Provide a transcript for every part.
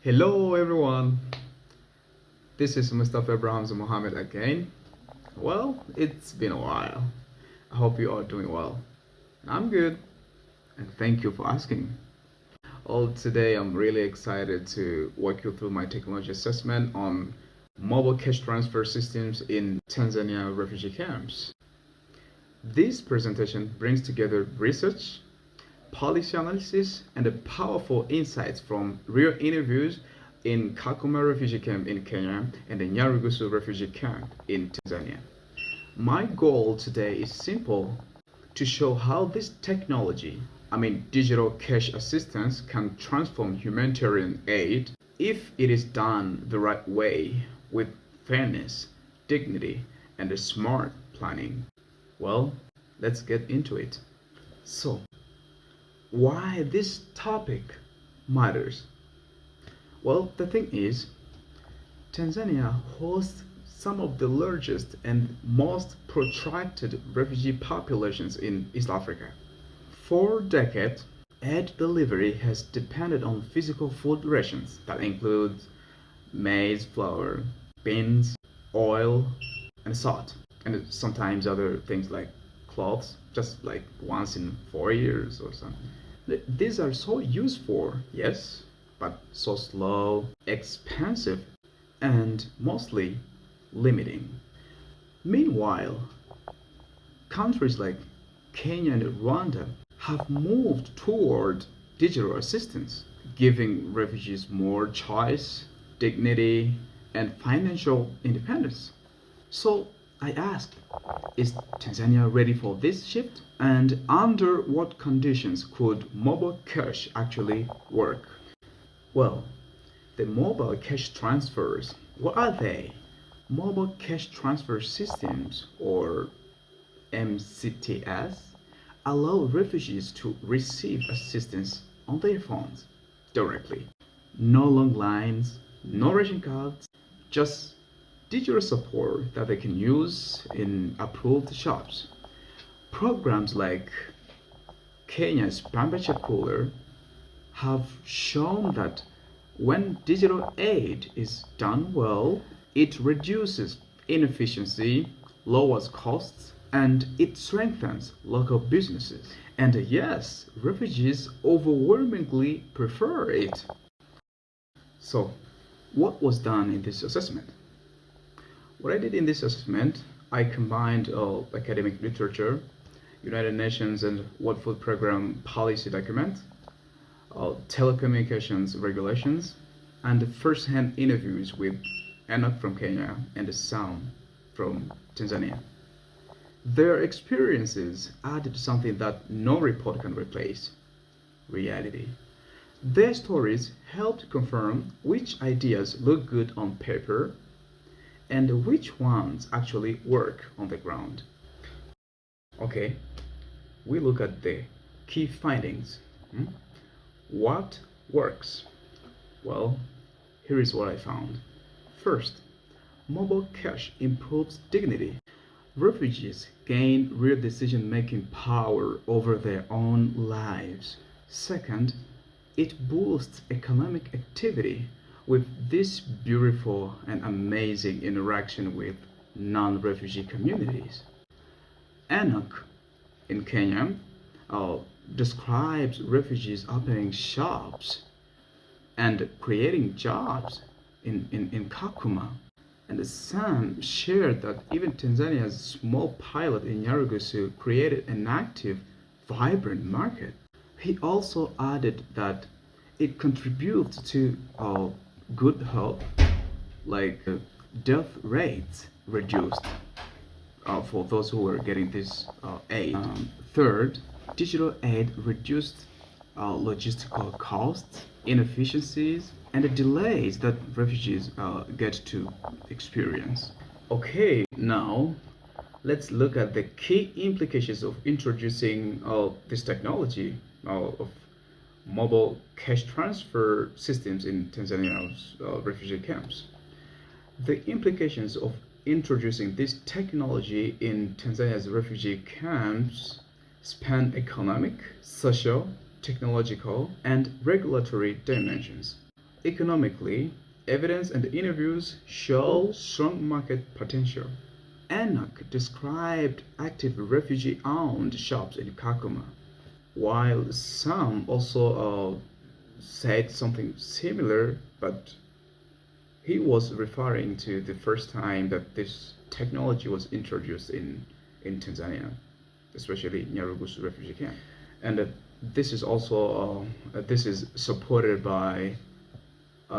Hello everyone, this is Moustapha Mohammed again. Well, it's been a while. I hope you are doing well. I'm good, and thank you for asking. Today I'm really excited to walk you through my technology assessment on mobile cash transfer systems in Tanzania refugee camps. This presentation brings together research, policy analysis, and the powerful insights from real interviews in Kakuma refugee camp in Kenya and the Nyarugusu refugee camp in Tanzania. My goal today is simple: to show how this technology, digital cash assistance, can transform humanitarian aid if it is done the right way with fairness, dignity, and a smart planning. Well, let's get into it. So, why this topic matters? Well, the thing is, Tanzania hosts some of the largest and most protracted refugee populations in East Africa. For decades, aid delivery has depended on physical food rations that include maize flour, beans, oil, and salt, and sometimes other things like clothes, just like once in 4 years or something. These are so useful, yes, but so slow, expensive, and mostly limiting. Meanwhile, countries like Kenya and Rwanda have moved toward digital assistance, giving refugees more choice, dignity, and financial independence. So I ask, is Tanzania ready for this shift? And under what conditions could mobile cash actually work? Well, the mobile cash transfers, what are they? Mobile cash transfer systems, or MCTS, allow refugees to receive assistance on their phones directly. No long lines, no ration cards, just digital support that they can use in approved shops. Programs like Kenya's Pambacha Cooler have shown that when digital aid is done well, it reduces inefficiency, lowers costs, and it strengthens local businesses. And yes, refugees overwhelmingly prefer it. So, what was done in this assessment? What I did in this assessment, I combined academic literature, United Nations and World Food Program policy document, telecommunications regulations, and first-hand interviews with Enoch from Kenya and Sam from Tanzania. Their experiences added something that no report can replace: reality. Their stories helped confirm which ideas look good on paper and which ones actually work on the ground. Okay, we look at the key findings. What works? Well, here is what I found. First, mobile cash improves dignity. Refugees gain real decision-making power over their own lives. Second, it boosts economic activity with this beautiful and amazing interaction with non-refugee communities. Enoch in Kenya uh, describes refugees opening shops and creating jobs in Kakuma. And Sam shared that even Tanzania's small pilot in Nyarugusu created an active, vibrant market. He also added that it contributes to good health, like death rates reduced for those who were getting this aid. Third, digital aid reduced logistical costs, inefficiencies, and the delays that refugees get to experience. Okay, now let's look at the key implications of introducing this technology of mobile cash transfer systems in Tanzania's refugee camps. The implications of introducing this technology in Tanzania's refugee camps span economic, social, technological, and regulatory dimensions. Economically, evidence and interviews show strong market potential. Enoch described active refugee-owned shops in Kakuma, while some also said something similar, but he was referring to the first time that this technology was introduced in Tanzania, especially Nyarugusu refugee camp. And this is also this is supported by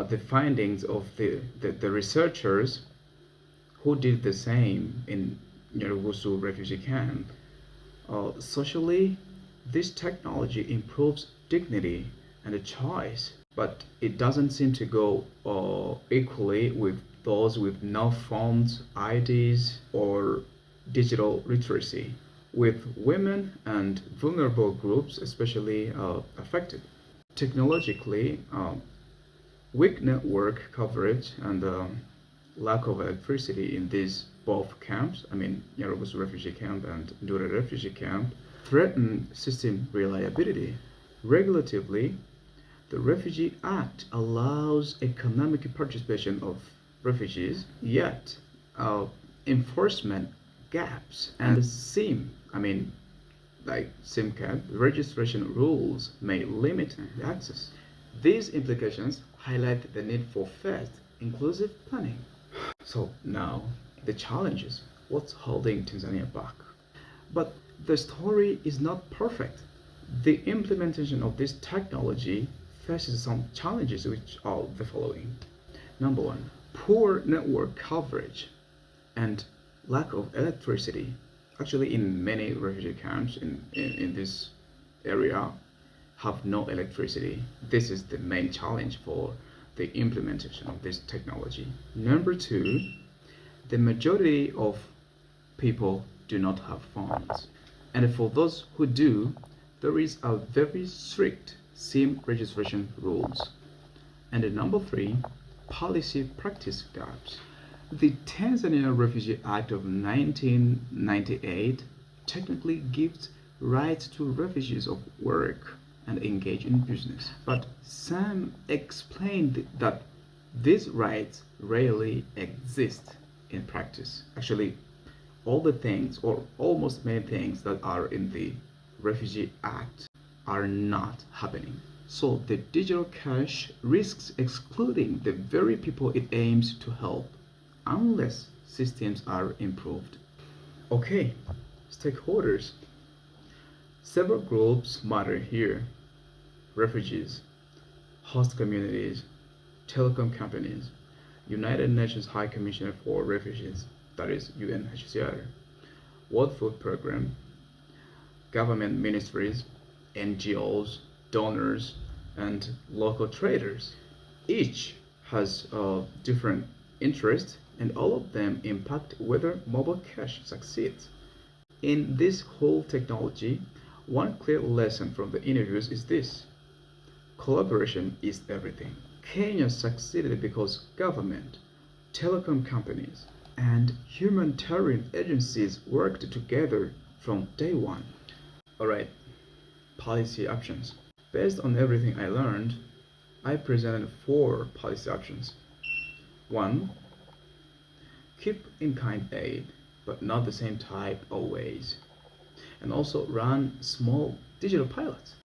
the findings of the researchers who did the same in Nyarugusu refugee camp. Socially, this technology improves dignity and a choice, but it doesn't seem to go equally with those with no phones, IDs, or digital literacy, with women and vulnerable groups especially affected. Technologically, weak network coverage and lack of electricity in these both camps, I mean Nyarugusu refugee camp and Ndura refugee camp, threaten system reliability. Regulatively, the Refugee Act allows economic participation of refugees, yet enforcement gaps and SIM card registration rules may limit access. These implications highlight the need for fast, inclusive planning. So now, the challenges. What's holding Tanzania back? But the story is not perfect. The implementation of this technology faces some challenges, which are the following. Number one, poor network coverage and lack of electricity. Actually, in many refugee camps in this area, have no electricity. This is the main challenge for the implementation of this technology. Number two, the majority of people do not have phones. And for those who do, there is a very strict SIM registration rules. And number three, policy practice gaps. The Tanzania Refugee Act of 1998 technically gives rights to refugees of work and engage in business. But some explained that these rights rarely exist in practice. Actually, all the things or almost many things that are in the Refugee Act are not happening. So the digital cash risks excluding the very people it aims to help unless systems are improved. Okay, stakeholders. Several groups matter here: refugees, host communities, telecom companies, United Nations High Commissioner for Refugees, that is UNHCR, World Food Programme, government ministries, NGOs, donors, and local traders. Each has different interests, and all of them impact whether mobile cash succeeds. In this whole technology, one clear lesson from the interviews is this: collaboration is everything. Kenya succeeded because government, telecom companies, and humanitarian agencies worked together from day one. Alright, policy options. Based on everything I learned, I presented 4 policy options. 1. Keep in-kind aid, but not the same type always. And also run small digital pilots.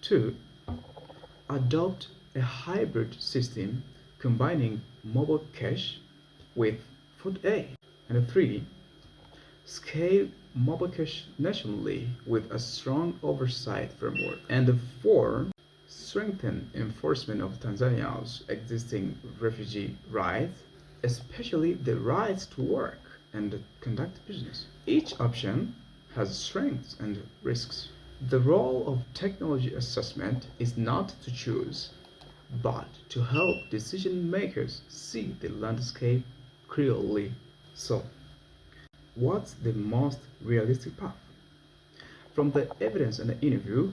2. Adopt a hybrid system combining mobile cash with food aid. And 3. Scale mobile cash nationally with a strong oversight framework. And 4. Strengthen enforcement of Tanzania's existing refugee rights, especially the rights to work and conduct business. Each option has strengths and risks. The role of technology assessment is not to choose, but to help decision makers see the landscape clearly. So, what's the most realistic path? From the evidence and the interview,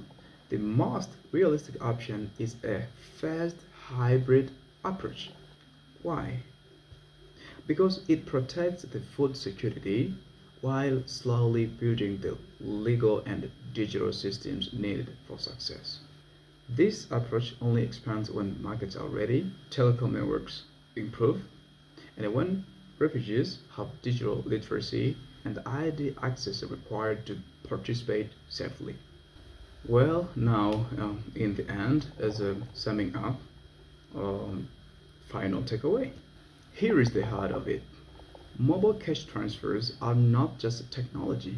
the most realistic option is a fast hybrid approach. Why? Because it protects the food security while slowly building the legal and digital systems needed for success. This approach only expands when markets are ready, telecom networks improve, and when refugees have digital literacy and ID access required to participate safely. Well, now, in the end, as a summing up, um, final takeaway. Here is the heart of it. Mobile cash transfers are not just a technology,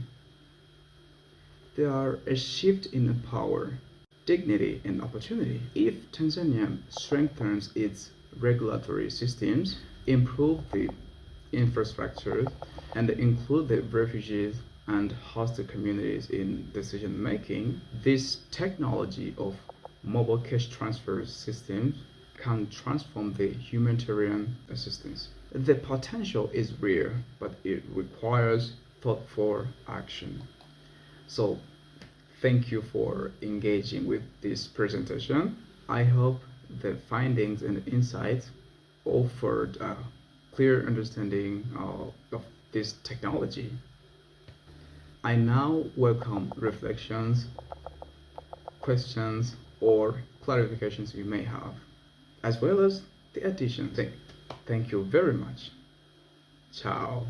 they are a shift in power, dignity, and opportunity. If Tanzania strengthens its regulatory systems, improve the infrastructure, and include the refugees and hostile communities in decision making, this technology of mobile cash transfer systems can transform the humanitarian assistance. The potential is real, but it requires thoughtful action. So, thank you for engaging with this presentation. I hope the findings and insights offered a clear understanding of this technology. I now welcome reflections, questions, or clarifications you may have, as well as the additions. Thank you very much. Ciao.